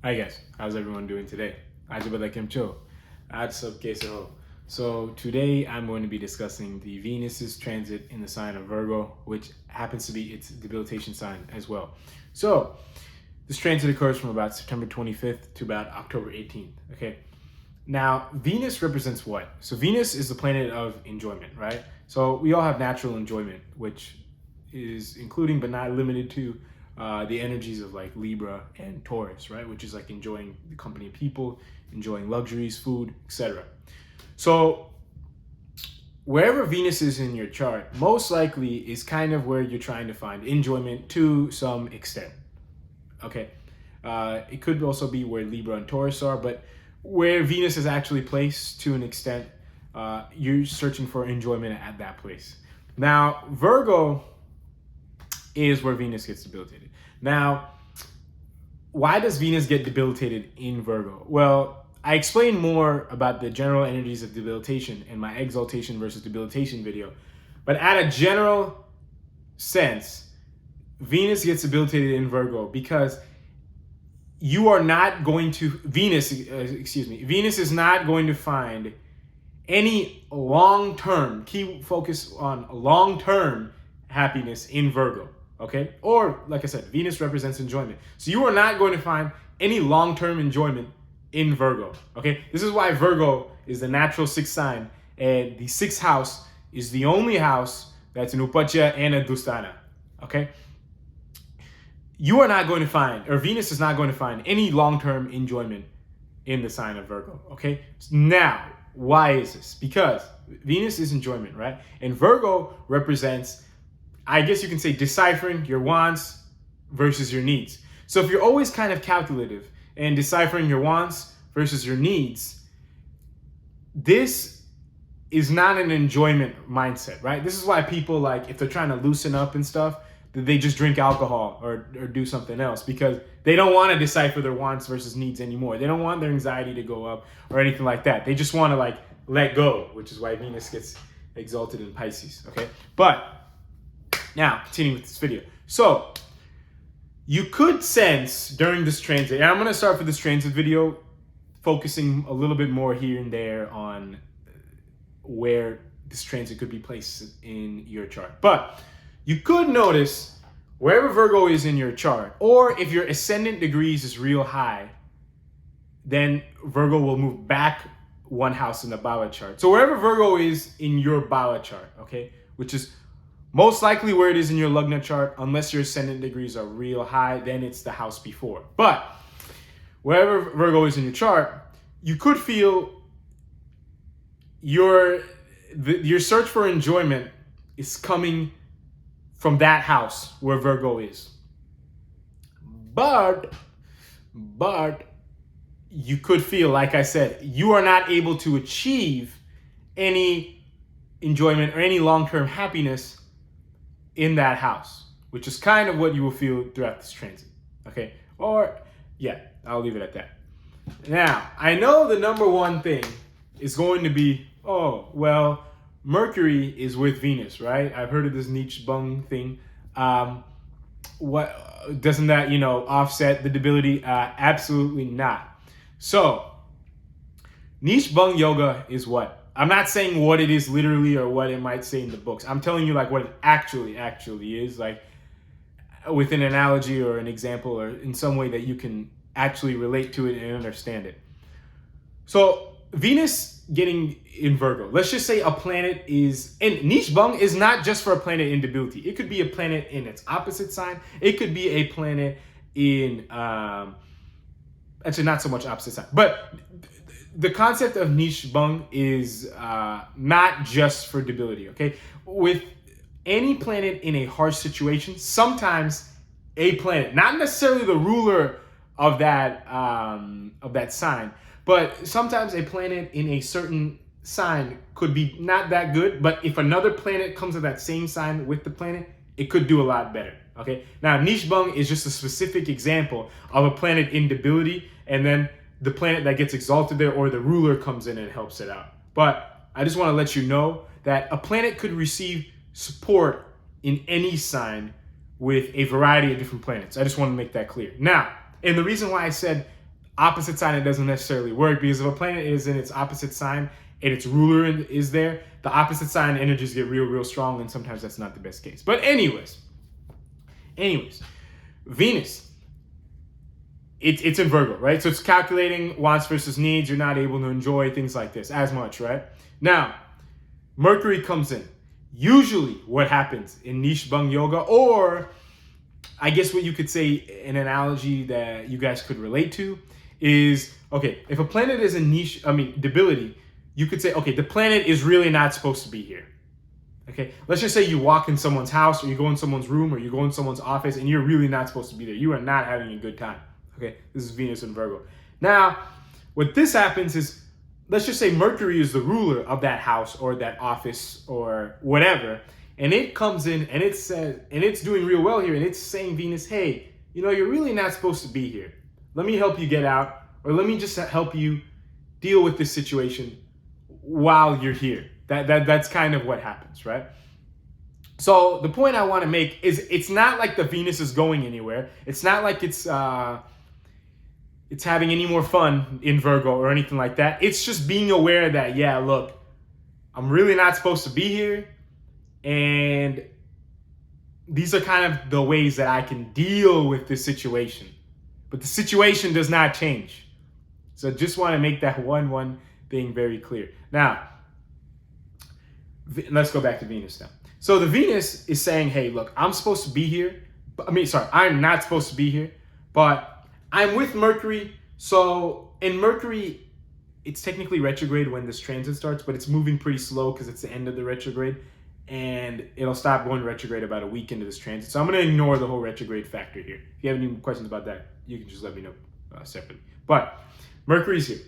Hi guys, how's everyone doing today? Ajabada Kimcho. Adsub Keseho. So today I'm going to be discussing the Venus's transit in the sign of Virgo, which happens to be its debilitation sign as well. So this transit occurs from about September 25th to about October 18th. Okay. Now, Venus represents what? So Venus is the planet of enjoyment, right? So we all have natural enjoyment, which is including but not limited to the energies of like Libra and Taurus, right? Which is like enjoying the company of people, enjoying luxuries, food, etc. So wherever Venus is in your chart, most likely is kind of where you're trying to find enjoyment to some extent. Okay. It could also be where Libra and Taurus are, but where Venus is actually placed to an extent, you're searching for enjoyment at that place. Now, Virgo is where Venus gets debilitated. Now, why does Venus get debilitated in Virgo? Well, I explained more about the general energies of debilitation in my exaltation versus debilitation video. But at a general sense, Venus gets debilitated in Virgo because you are not going to, Venus is not going to find any long-term, key focus on long-term happiness in Virgo. Okay? Or, like I said, Venus represents enjoyment. So you are not going to find any long-term enjoyment in Virgo. Okay? This is why Virgo is the natural sixth sign, and the sixth house is the only house that's an Upacha and a Dusthana. Okay? You are not going to find, or Venus is not going to find any long-term enjoyment in the sign of Virgo. Okay? Now, why is this? Because Venus is enjoyment, right? And Virgo represents, I guess you can say, deciphering your wants versus your needs. So if you're always kind of calculative and deciphering your wants versus your needs, this is not an enjoyment mindset, right? This is why people, like, if they're trying to loosen up and stuff, they just drink alcohol or do something else, because they don't want to decipher their wants versus needs anymore. They don't want their anxiety to go up or anything like that. They just want to like let go, which is why Venus gets exalted in Pisces, okay? But now, continuing with this video. So, you could sense during this transit, and I'm going to start for this transit video focusing a little bit more here and there on where this transit could be placed in your chart. But you could notice wherever Virgo is in your chart, or if your ascendant degrees is real high, then Virgo will move back one house in the Bhava chart. So wherever Virgo is in your Bhava chart, okay, which is most likely where it is in your Lagna chart, unless your ascendant degrees are real high, then it's the house before. But wherever Virgo is in your chart, you could feel your search for enjoyment is coming from that house where Virgo is. But you could feel, like I said, you are not able to achieve any enjoyment or any long-term happiness in that house, which is kind of what you will feel throughout this transit. Okay? Or, yeah, I'll leave it at that. Now, I know the number one thing is going to be, oh, well, Mercury is with Venus, right? I've heard of this niche bung thing. What doesn't that, offset the debility? Absolutely not. So, niche bung yoga is what? I'm not saying what it is literally or what it might say in the books. I'm telling you like what it actually is, like with an analogy or an example or in some way that you can actually relate to it and understand it. So, Venus getting in Virgo. Let's just say a planet is, and niche bung is not just for a planet in debility. It could be a planet in its opposite sign. It could be a planet in, actually not so much opposite sign, but the concept of niche bung is not just for debility, okay? With any planet in a harsh situation, sometimes a planet, not necessarily the ruler of that sign, but sometimes a planet in a certain sign could be not that good, but if another planet comes to that same sign with the planet, it could do a lot better, okay? Now, niche bung is just a specific example of a planet in debility, and then the planet that gets exalted there or the ruler comes in and helps it out. But I just want to let you know that a planet could receive support in any sign with a variety of different planets. I just want to make that clear. Now, and the reason why I said opposite sign, it doesn't necessarily work, because if a planet is in its opposite sign and its ruler is there, the opposite sign energies get real strong, and sometimes that's not the best case. But anyways, Venus, it's in Virgo, right? So it's calculating wants versus needs. You're not able to enjoy things like this as much, right? Now, Mercury comes in. Usually what happens in Nish Bang Yoga, or I guess what you could say, an analogy that you guys could relate to is, okay, if a planet is in debility, you could say, okay, the planet is really not supposed to be here. Okay, let's just say you walk in someone's house, or you go in someone's room, or you go in someone's office, and you're really not supposed to be there. You are not having a good time. Okay, this is Venus in Virgo. Now, what this happens is, let's just say Mercury is the ruler of that house or that office or whatever, and it comes in and it says, and it's doing real well here, and it's saying, Venus, hey, you're really not supposed to be here. Let me help you get out, or let me just help you deal with this situation while you're here. That's kind of what happens, right? So the point I want to make is, it's not like the Venus is going anywhere. It's not like it's having any more fun in Virgo or anything like that. It's just being aware that, yeah, look, I'm really not supposed to be here, and these are kind of the ways that I can deal with this situation. But the situation does not change. So just want to make that one thing very clear. Now, let's go back to Venus now. So the Venus is saying, hey, look, I'm supposed to be here. I'm not supposed to be here, but I'm with Mercury. So in Mercury, it's technically retrograde when this transit starts, but it's moving pretty slow because it's the end of the retrograde, and it'll stop going retrograde about a week into this transit. So I'm going to ignore the whole retrograde factor here. If you have any questions about that, you can just let me know separately. But Mercury's here.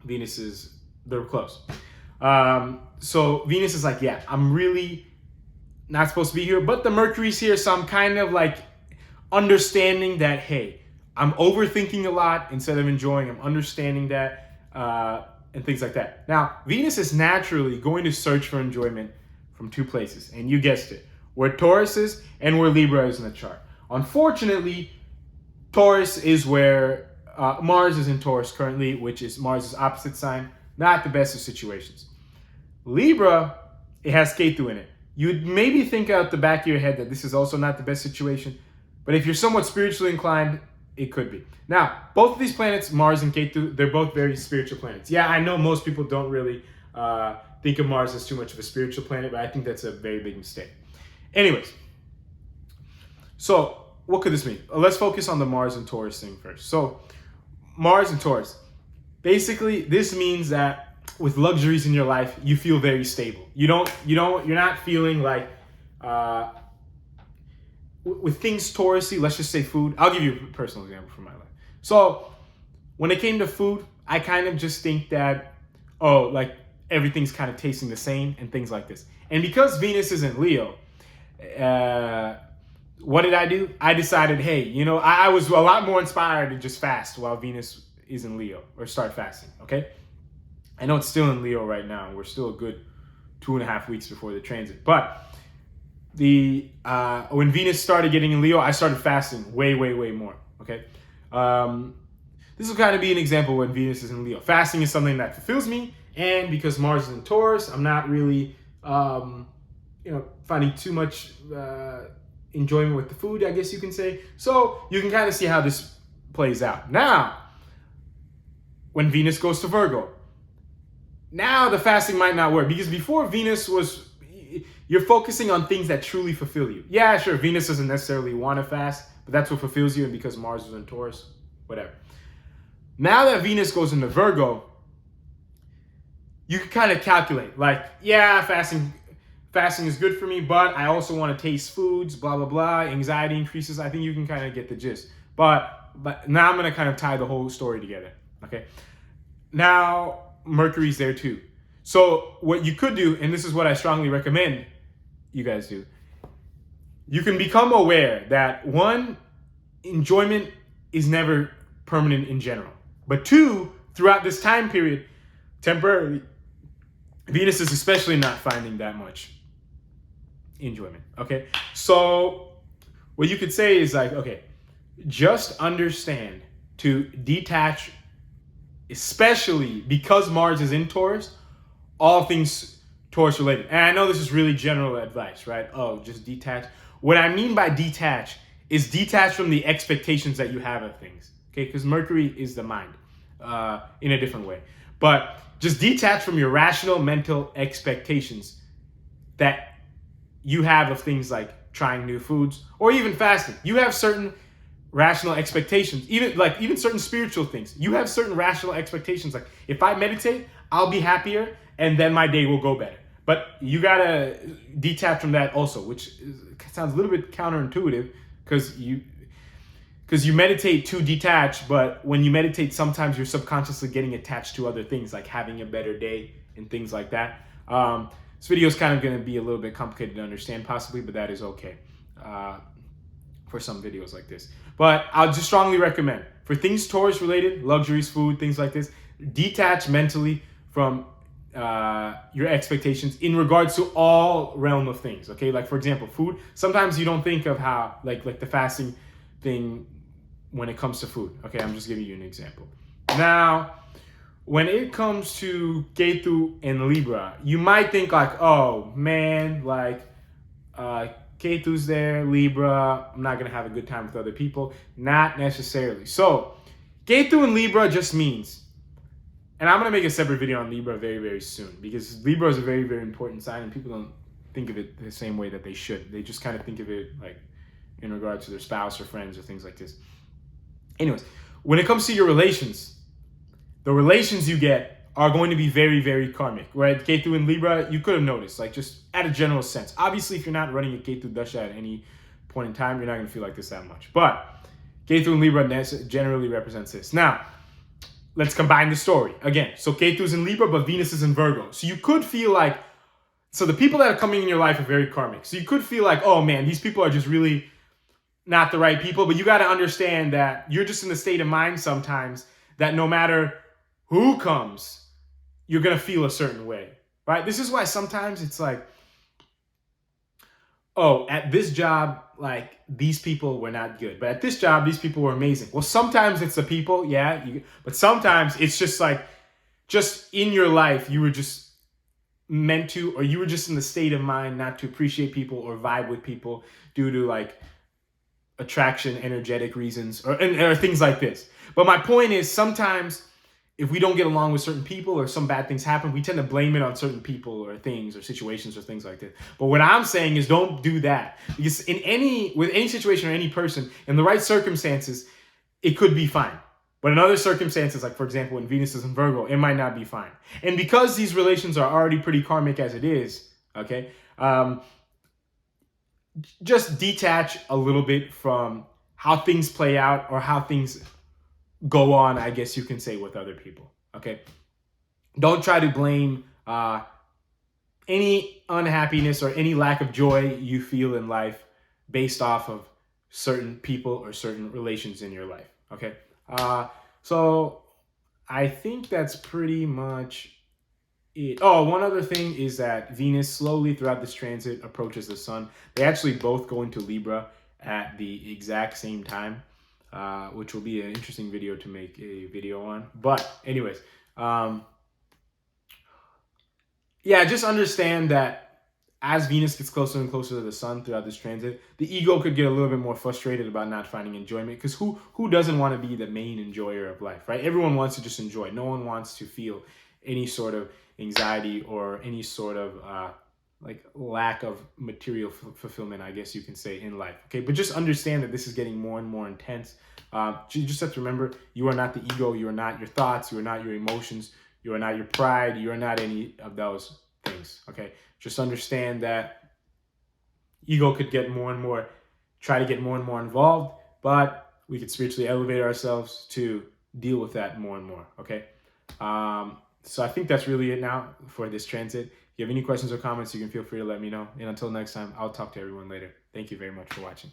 Venus they're close. So Venus is like, yeah, I'm really not supposed to be here, but the Mercury's here, so I'm kind of like understanding that, hey, I'm overthinking a lot instead of enjoying. I'm understanding that, and things like that. Now, Venus is naturally going to search for enjoyment from two places, and you guessed it, where Taurus is and where Libra is in the chart. Unfortunately, Taurus is where Mars is in Taurus currently, which is Mars' opposite sign. Not the best of situations. Libra, it has Ketu in it. You'd maybe think out the back of your head that this is also not the best situation, but if you're somewhat spiritually inclined, it could be. Now, both of these planets, Mars and Ketu, they're both very spiritual planets. Yeah, I know most people don't really think of Mars as too much of a spiritual planet, but I think that's a very big mistake. Anyways, so what could this mean? Let's focus on the Mars and Taurus thing first. So Mars and Taurus. Basically, this means that with luxuries in your life, you feel very stable. You're not feeling like, with things Taurusy, let's just say food. I'll give you a personal example from my life. So when it came to food, I kind of just think that, like everything's kind of tasting the same and things like this. And because Venus is in Leo, what did I do? I decided, hey, I was a lot more inspired to just fast while Venus is in Leo, or start fasting, okay? I know it's still in Leo right now. We're still a good 2.5 weeks before the transit. But when Venus started getting in Leo, I started fasting way more, okay? This will kind of be an example when Venus is in Leo. Fasting is something that fulfills me, and because Mars is in Taurus, I'm not really, finding too much enjoyment with the food, I guess you can say. So you can kind of see how this plays out. Now, when Venus goes to Virgo, now the fasting might not work, because before Venus you're focusing on things that truly fulfill you. Yeah, sure, Venus doesn't necessarily want to fast, but that's what fulfills you, and because Mars is in Taurus, whatever. Now that Venus goes into Virgo, you can kind of calculate, like, yeah, fasting is good for me, but I also want to taste foods, blah, blah, blah, anxiety increases. I think you can kind of get the gist. But now I'm going to kind of tie the whole story together, okay? Now, Mercury's there too. So what you could do, and this is what I strongly recommend you guys do, you can become aware that, one, enjoyment is never permanent in general. But two, throughout this time period, temporarily, Venus is especially not finding that much enjoyment, okay? So what you could say is like, okay, just understand to detach, especially because Mars is in Taurus, all things Taurus related. And I know this is really general advice, right? Oh, just detach. What I mean by detach is detach from the expectations that you have of things, okay? Because Mercury is the mind in a different way. But just detach from your rational mental expectations that you have of things like trying new foods or even fasting. You have certain rational expectations, even certain spiritual things. You have certain rational expectations. Like if I meditate, I'll be happier and then my day will go better. But you gotta detach from that also, which sounds a little bit counterintuitive because you meditate to detach, but when you meditate, sometimes you're subconsciously getting attached to other things like having a better day and things like that. This video is kind of going to be a little bit complicated to understand possibly, but that is okay for some videos like this. But I'll just strongly recommend for things Taurus related, luxuries, food, things like this, detach mentally from your expectations in regards to all realm of things. Okay, like for example, food. Sometimes you don't think of how like the fasting thing when it comes to food. Okay, I'm just giving you an example. Now, when it comes to Ketu and Libra, you might think like, oh man, like Ketu's there, Libra, I'm not gonna have a good time with other people. Not necessarily. So, Ketu and Libra just means, and I'm gonna make a separate video on Libra very, very soon because Libra is a very, very important sign and people don't think of it the same way that they should. They just kind of think of it like in regards to their spouse or friends or things like this. Anyways, when it comes to your relations, the relations you get are going to be very, very karmic, right? Ketu and Libra, you could have noticed, like just at a general sense. Obviously, if you're not running a Ketu Dasha at any point in time, you're not going to feel like this that much. But Ketu and Libra generally represents this. Now, let's combine the story. Again, so Ketu's in Libra, but Venus is in Virgo. So you could feel like, so the people that are coming in your life are very karmic. So you could feel like, oh man, these people are just really not the right people, but you got to understand that you're just in the state of mind sometimes that no matter who comes, you're going to feel a certain way, right? This is why sometimes it's like, oh, at this job, like these people were not good, but at this job, these people were amazing. Well, sometimes it's the people, yeah, but sometimes it's just like, just in your life, you were just meant to, or you were just in the state of mind not to appreciate people or vibe with people due to like attraction, energetic reasons, or things like this. But my point is, sometimes if we don't get along with certain people or some bad things happen, we tend to blame it on certain people or things or situations or things like that. But what I'm saying is don't do that, because with any situation or any person, in the right circumstances, it could be fine. But in other circumstances, like for example, when Venus is in Virgo, it might not be fine. And because these relations are already pretty karmic as it is, okay, just detach a little bit from how things play out or how things go on, I guess you can say, with other people. Okay, don't try to blame any unhappiness or any lack of joy you feel in life based off of certain people or certain relations in your life. Okay, so I think that's pretty much it. Oh, one other thing is that Venus slowly throughout this transit approaches the sun. They actually both go into Libra at the exact same time, which will be an interesting video to make a video on. But anyways, yeah, just understand that as Venus gets closer and closer to the sun throughout this transit, the ego could get a little bit more frustrated about not finding enjoyment, because who doesn't want to be the main enjoyer of life, right? Everyone wants to just enjoy. No one wants to feel any sort of anxiety or any sort of like lack of material fulfillment, I guess you can say, in life. Okay, but just understand that this is getting more and more intense. You just have to remember, you are not the ego. You are not your thoughts. You are not your emotions. You are not your pride. You are not any of those things. Okay, just understand that ego could get more and more, try to get more and more involved, but we could spiritually elevate ourselves to deal with that more and more. Okay. So I think that's really it now for this transit. If you have any questions or comments, you can feel free to let me know. And until next time, I'll talk to everyone later. Thank you very much for watching.